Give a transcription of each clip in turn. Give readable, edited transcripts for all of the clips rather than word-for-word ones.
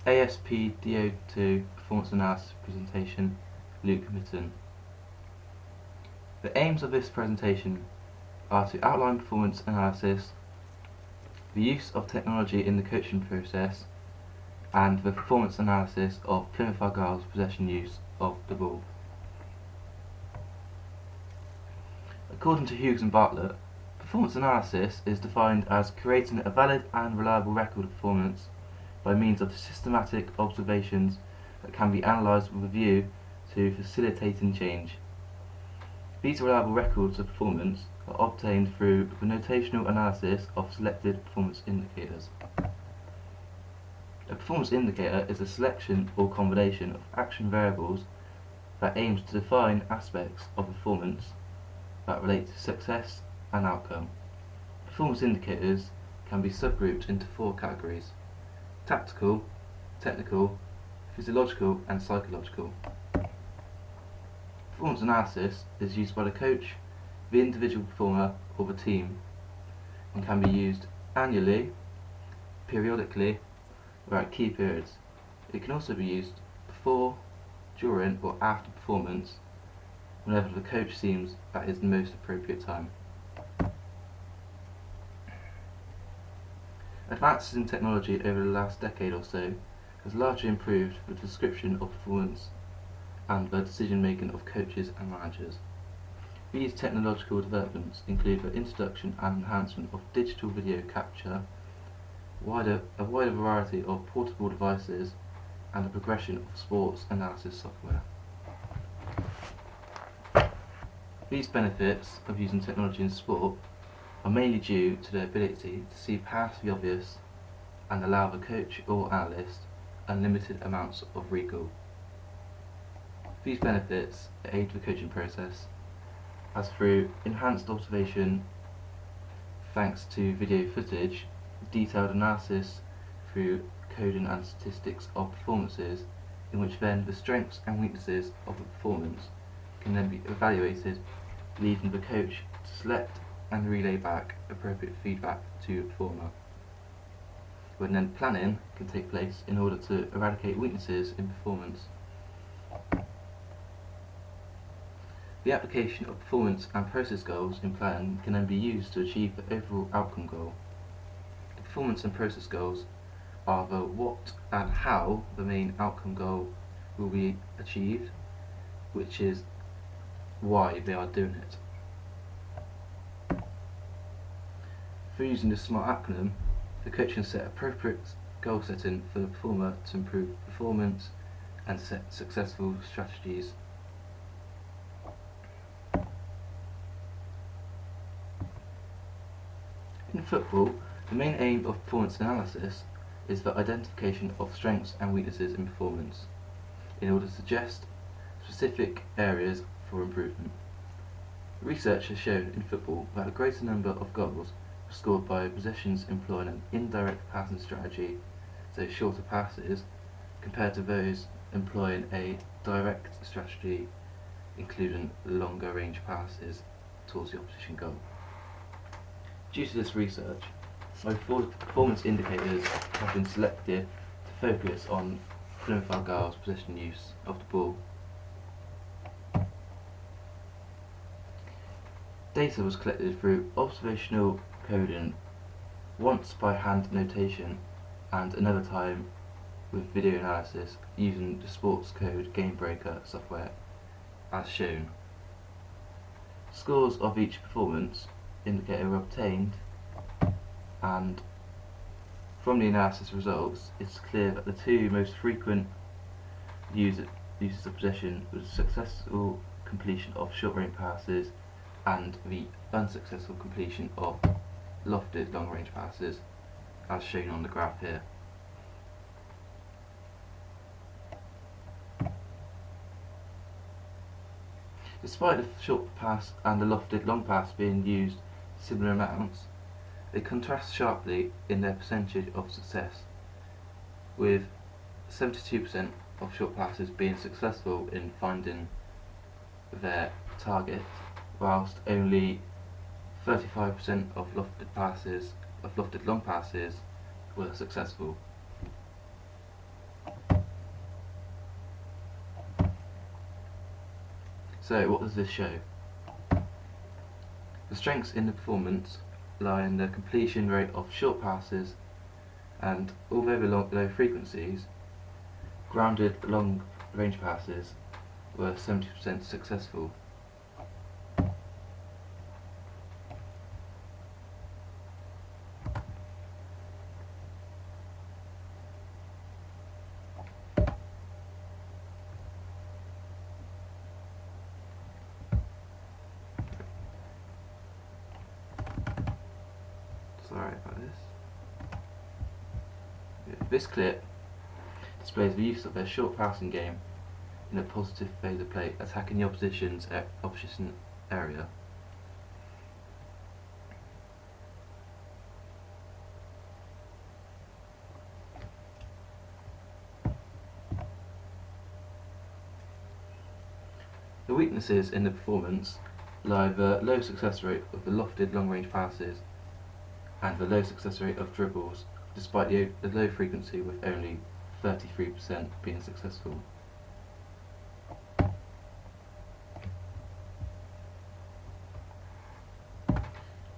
ASPDO2 Performance Analysis Presentation, Luke Mitten. The aims of this presentation are to outline performance analysis, the use of technology in the coaching process, and the performance analysis of Plymouth Argyle's possession use of the ball. According to Hughes and Bartlett, performance analysis is defined as creating a valid and reliable record of performance by means of systematic observations that can be analysed with a view to facilitating change. These reliable records of performance are obtained through the notational analysis of selected performance indicators. A performance indicator is a selection or combination of action variables that aims to define aspects of performance that relate to success and outcome. Performance indicators can be subgrouped into 4 categories: tactical, technical, physiological and psychological. Performance analysis is used by the coach, the individual performer or the team, and can be used annually, periodically, or at key periods. It can also be used before, during or after performance, whenever the coach seems that is the most appropriate time. Advances in technology over the last decade or so has largely improved the description of performance and the decision making of coaches and managers. These technological developments include the introduction and enhancement of digital video capture, a wider variety of portable devices, and the progression of sports analysis software. These benefits of using technology in sport are mainly due to their ability to see past the obvious and allow the coach or analyst unlimited amounts of recall. These benefits aid the coaching process, as through enhanced observation thanks to video footage, detailed analysis through coding and statistics of performances, in which then the strengths and weaknesses of a performance can then be evaluated, leaving the coach to select and relay back appropriate feedback to the performer, when then planning can take place in order to eradicate weaknesses in performance. The application of performance and process goals in planning can then be used to achieve the overall outcome goal. The performance and process goals are the what and how the main outcome goal will be achieved, which is why they are doing it. Through using this SMART acronym, the coach can set appropriate goal setting for the performer to improve performance and set successful strategies. In football, the main aim of performance analysis is the identification of strengths and weaknesses in performance, in order to suggest specific areas for improvement. Research has shown in football that a greater number of goals are scored by possessions employing an indirect passing strategy, so shorter passes, compared to those employing a direct strategy, including longer range passes towards the opposition goal. Due to this research, performance indicators have been selected to focus on Plymouth Argyle's possession use of the ball. Data was collected through observational coding, once by hand notation and another time with video analysis using the sports code game breaker software as shown. Scores of each performance indicator were obtained, and from the analysis results it's clear that the 2 most frequent uses of possession was successful completion of short range passes and the unsuccessful completion of lofted long range passes, as shown on the graph here. Despite the short pass and the lofted long pass being used similar amounts, they contrast sharply in their percentage of success, with 72% of short passes being successful in finding their target, whilst only 35% of lofted long passes were successful. So what does this show? The strengths in the performance lie in the completion rate of short passes, and although the low frequencies, grounded long range passes were 70% successful. Sorry about this. This clip displays the use of their short passing game in a positive phase of play, attacking the opposition area. The weaknesses in the performance lie the low success rate of the lofted long-range passes and the low success rate of dribbles, despite the low frequency with only 33% being successful.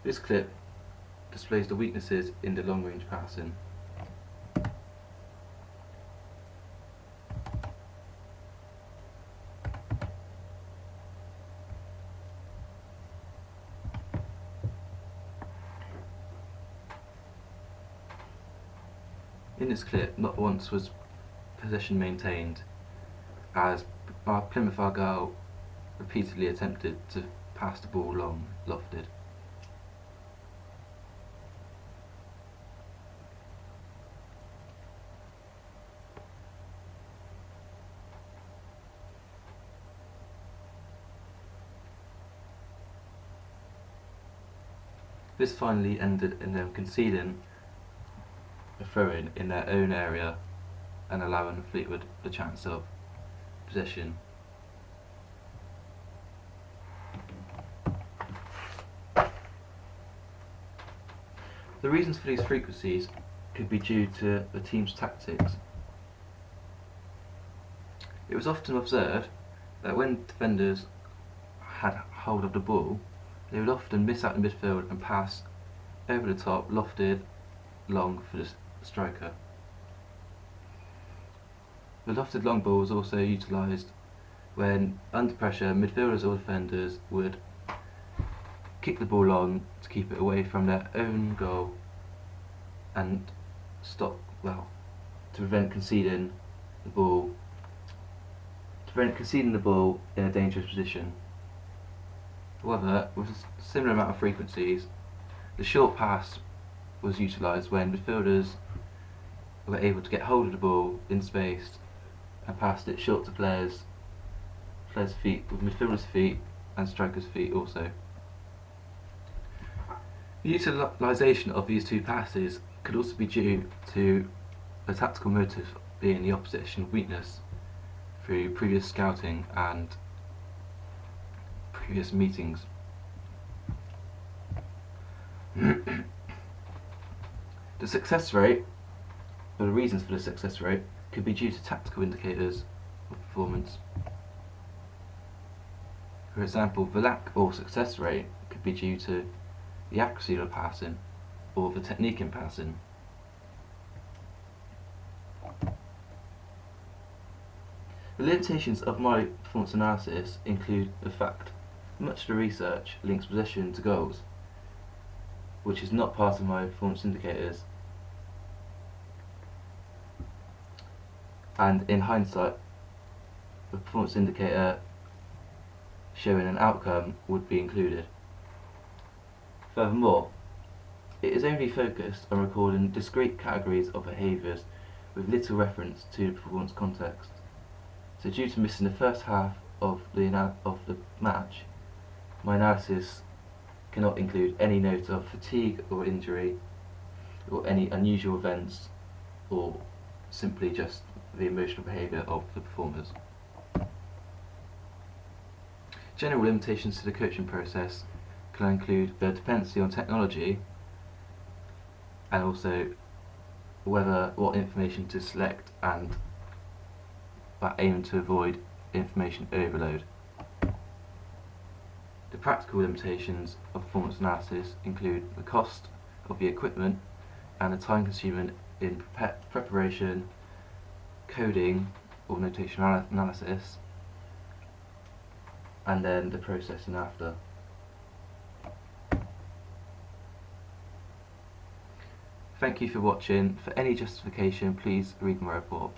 This clip displays the weaknesses in the long-range passing. In this clip, not once was possession maintained, as Plymouth Argyle repeatedly attempted to pass the ball long, lofted. This finally ended in them conceding a throw-in in their own area and allowing Fleetwood the chance of possession. The reasons for these frequencies could be due to the team's tactics. It was often observed that when defenders had hold of the ball, they would often miss out in midfield and pass over the top, lofted, long for the striker. The lofted long ball was also utilised when, under pressure, midfielders or defenders would kick the ball long to keep it away from their own goal and to prevent conceding the ball in a dangerous position. However, with a similar amount of frequencies, the short pass was utilised when midfielders were able to get hold of the ball in space and passed it short to players' feet, with midfielders' feet and strikers' feet also. The utilisation of these two passes could also be due to a tactical motive being the opposition weakness through previous scouting and previous meetings. The success rate, or the reasons for the success rate, could be due to tactical indicators of performance. For example, the lack or success rate could be due to the accuracy of passing or the technique in passing. The limitations of my performance analysis include the fact that much of the research links possession to goals, which is not part of my performance indicators, and in hindsight, the performance indicator showing an outcome would be included. Furthermore, it is only focused on recording discrete categories of behaviours with little reference to the performance context. So due to missing the first half of the match, my analysis cannot include any note of fatigue or injury, or any unusual events, or simply just the emotional behaviour of the performers. General limitations to the coaching process can include the dependency on technology, and also what information to select, and that aim to avoid information overload. The practical limitations of performance analysis include the cost of the equipment and the time consuming in preparation, coding or notation analysis, and then the processing after. Thank you for watching. For any justification, please read my report.